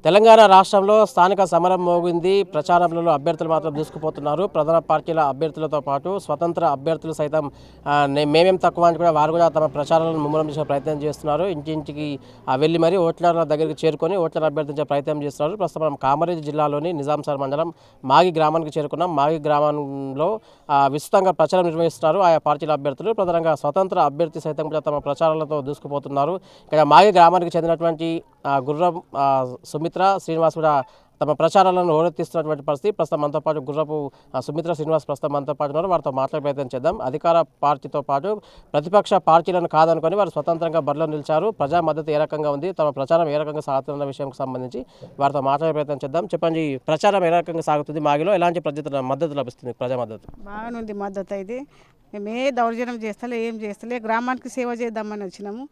తెలంగాణ రాష్ట్రంలో స్థానిక సమరం మోగింది. ప్రచారంలో అభ్యర్థులు మాత్రం దూసుకుపోతున్నారు. ప్రధాన పార్టీల అభ్యర్థులతో పాటు స్వతంత్ర అభ్యర్థులు సైతం మేమేం తక్కువ అని కూడా వారు కూడా తమ ప్రచారాలను ముమ్మరం చేసే ప్రయత్నం చేస్తున్నారు. ఇంటింటికి వెళ్ళి మరీ ఓట్లర్ల దగ్గరికి చేరుకొని ఓట్లను అభ్యర్థించే ప్రయత్నం చేస్తున్నారు. ప్రస్తుతం మనం కామారెడ్డి జిల్లాలోని నిజాంసార్ మండలం మాగి గ్రామానికి చేరుకున్నాం. మాగి గ్రామంలో విస్తృతంగా ప్రచారం నిర్వహిస్తున్నారు ఆయా పార్టీల అభ్యర్థులు. ప్రధానంగా స్వతంత్ర అభ్యర్థి సైతం కూడా తమ ప్రచారాలతో దూసుకుపోతున్నారు. ఇక్కడ మాగి గ్రామానికి చెందినటువంటి గుర్రం సుమిత్ర శ్రీనివాస్ కూడా తమ ప్రచారాలను హోరెత్తిస్తున్నటువంటి పరిస్థితి. ప్రస్తుతం మనతో పాటు గుర్రపు సుమిత్ర శ్రీనివాస్ ప్రస్తుతం మనతో పాటు ఉన్నారు. వారితో మాట్లాడే ప్రయత్నం చేద్దాం. అధికార పార్టీతో పాటు ప్రతిపక్ష పార్టీలను కాదనుకొని వారు స్వతంత్రంగా బరిలో నిలిచారు. ప్రజా మద్దతు ఏ రకంగా ఉంది, తమ ప్రచారం ఏ రకంగా సాగుతున్న విషయంకి సంబంధించి వారితో మాట్లాడే ప్రయత్నం చేద్దాం. చెప్పండి, ప్రచారం ఏ రకంగా సాగుతుంది? మాగిలో ఎలాంటి మద్దతు లభిస్తుంది? ప్రజా మద్దతు బాగానుంది. మద్దతు అయితే మేము ఏ దౌర్జన్యం చేస్తలే, ఏం చేస్తలే, గ్రామానికి సేవ చేద్దామని వచ్చినాము.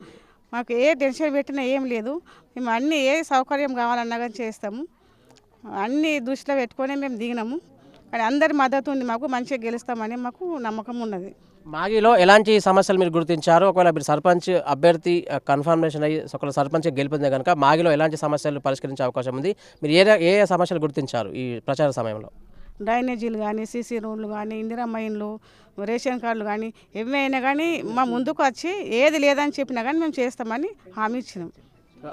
మాకు ఏ టెన్షన్ పెట్టినా ఏం లేదు. మేము అన్నీ ఏ సౌకర్యం కావాలన్నా కానీ చేస్తాము. అన్నీ దృష్టిలో పెట్టుకొని మేము దిగినాము. కానీ అందరి మద్దతు ఉంది. మాకు మంచిగా గెలుస్తామని మాకు నమ్మకం ఉన్నది. మాగిలో ఎలాంటి సమస్యలు మీరు గుర్తించారు? ఒకవేళ మీరు సర్పంచ్ అభ్యర్థి కన్ఫర్మేషన్ అయ్యి ఒకవేళ సర్పంచ్ గెలిపిందే కనుక మాగిలో ఎలాంటి సమస్యలు పరిష్కరించే అవకాశం ఉంది? మీరు ఏ సమస్యలు గుర్తించారు ఈ ప్రచార సమయంలో? డ్రైనేజీలు కానీ, సీసీ రోడ్లు కానీ, ఇందిరమ్మ ఇండ్లు, రేషన్ కార్డులు కానీ ఏమైనా కానీ మా ముందుకు వచ్చి ఏది లేదని చెప్పినా కానీ మేము చేస్తామని హామీ ఇచ్చినాం.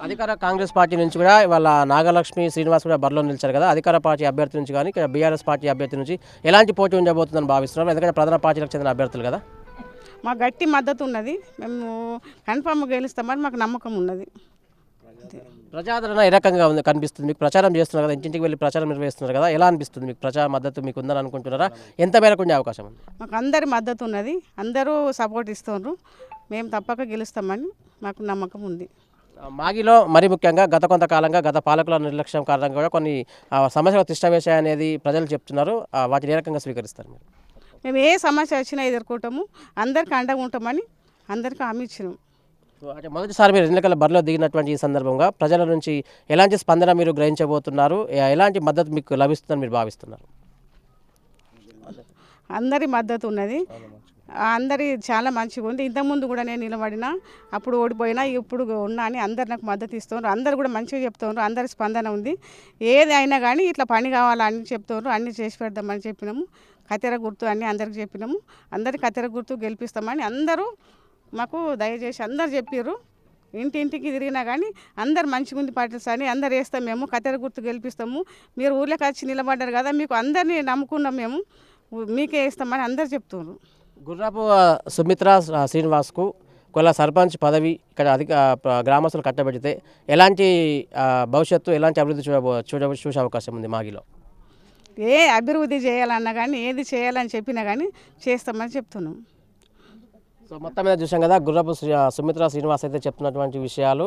అధికార కాంగ్రెస్ పార్టీ నుంచి కూడా వాళ్ళ నాగలక్ష్మి శ్రీనివాస్ కూడా బరిలో నిలిచారు కదా. అధికార పార్టీ అభ్యర్థి నుంచి కానీ ఇక్కడ బీఆర్ఎస్ పార్టీ అభ్యర్థి నుంచి ఎలాంటి పోటీ ఉండబోతుందని భావిస్తున్నారు? ఎందుకంటే ప్రధాన పార్టీలకు చెందిన అభ్యర్థులు కదా. మా గట్టి మద్దతు ఉన్నది. మేము కన్ఫామ్గా గెలుస్తామని మాకు నమ్మకం ఉన్నది. ప్రజాదరణ ఏ రకంగా ఉంది కనిపిస్తుంది? మీకు ప్రచారం చేస్తున్నారు కదా, ఇంటింటికి వెళ్ళి ప్రచారం నిర్వహిస్తున్నారు కదా, ఎలా అనిపిస్తుంది? మీకు ప్రజా మద్దతు మీకు ఉందని అనుకుంటున్నారా? ఎంత మేరకు ఉండే అవకాశం ఉంది? మాకు అందరి మద్దతు ఉన్నది. అందరూ సపోర్ట్ ఇస్తున్నారు. మేము తప్పక గెలుస్తామని మాకు నమ్మకం ఉంది. మాగిలో మరి ముఖ్యంగా గత కొంతకాలంగా గత పాలకుల నిర్లక్ష్యం కారణంగా కూడా కొన్ని సమస్యలు తిష్టవేశాయి అనేది ప్రజలు చెప్తున్నారు. వాటిని ఏ రకంగా స్వీకరిస్తారు మీరు? మేము ఏ సమస్య వచ్చినా ఎదుర్కొంటాము. అందరికీ అండగా ఉంటామని అందరికీ హామీ ఇచ్చినాము. అంటే మొదటిసారి మీరు ఎన్నికల బరిలో దిగినటువంటి ఈ సందర్భంగా ప్రజల నుంచి ఎలాంటి స్పందన మీరు గ్రహించబోతున్నారు? ఎలాంటి మద్దతు మీకు లభిస్తుందని మీరు భావిస్తున్నారు? అందరి మద్దతు ఉన్నది. అందరి చాలా మంచిగా ఉంది. ఇంతకుముందు కూడా నేను నిలబడినా, అప్పుడు ఓడిపోయినా, ఇప్పుడు ఉన్నా అని అందరు నాకు మద్దతు ఇస్తున్నారు. అందరు కూడా మంచిగా చెప్తున్నారు. అందరి స్పందన ఉంది. ఏది అయినా కానీ ఇట్లా పని కావాలని చెప్తున్నారు. అన్నీ చేసి పెడదామని చెప్పినాము. కత్తెర గుర్తు అన్నీ అందరికి చెప్పినాము. అందరికి కత్తెర గుర్తు గెలిపిస్తామని అందరూ మాకు దయచేసి అందరు చెప్పారు. ఇంటింటికి తిరిగినా కానీ అందరు మంచిగా ఉంది పార్టీస్ అని అందరు వేస్తాం. మేము కత్తెర గుర్తు గెలిపిస్తాము. మీరు ఊర్లోకి వచ్చి నిలబడ్డారు కదా, మీకు అందరినీ నమ్ముకున్నాం, మేము మీకే వేస్తామని అందరు చెప్తున్నారు. గుర్రపు సుమిత్ర శ్రీనివాస్కు ఒకవేళ సర్పంచ్ పదవి ఇక్కడ గ్రామస్తులు కట్టబెడితే ఎలాంటి భవిష్యత్తు, ఎలాంటి అభివృద్ధి చూసే అవకాశం ఉంది మాగిలో? ఏ అభివృద్ధి చేయాలన్నా కానీ, ఏది చేయాలని చెప్పినా కానీ చేస్తామని చెప్తున్నాం. సో మొత్తం మీద చూసాం కదా, గుర్రపు సుమిత్ర శ్రీనివాస్ అయితే చెప్తున్నటువంటి విషయాలు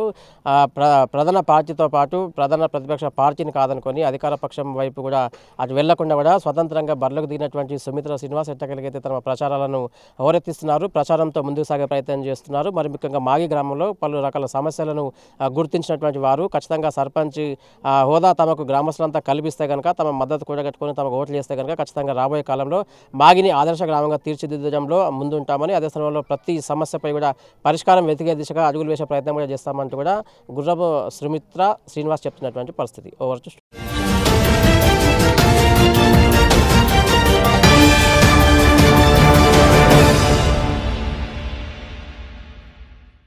ప్రధాన పార్టీతో పాటు ప్రధాన ప్రతిపక్ష పార్టీని కాదనుకొని అధికార పక్షం వైపు కూడా అటు వెళ్లకుండా కూడా స్వతంత్రంగా బరిలోకి దిగినటువంటి సుమిత్ర శ్రీనివాస్ ఎట్టగలిగితే తమ ప్రచారాలను హోరెత్తిస్తున్నారు. ప్రచారంతో ముందుకు సాగే ప్రయత్నం చేస్తున్నారు. మరి ముఖ్యంగా మాగి గ్రామంలో పలు రకాల సమస్యలను గుర్తించినటువంటి వారు ఖచ్చితంగా సర్పంచ్ హోదా తమకు గ్రామస్తులంతా కల్పిస్తే కనుక, తమ మద్దతు కూడగట్టుకొని తమకు ఓట్లు చేస్తే కనుక ఖచ్చితంగా రాబోయే కాలంలో మాగిని ఆదర్శ గ్రామంగా తీర్చిదిద్దడంలో ముందుంటామని, అదే సమయంలో ప్రతి సమస్యపై కూడా పరిష్కారం వెతికే దిశగా అడుగులు వేసే ప్రయత్నం కూడా చేస్తామంటూ కూడా గుర్రపు సుమిత్ర శ్రీనివాస్ చెప్తున్నటువంటి పరిస్థితి. Over to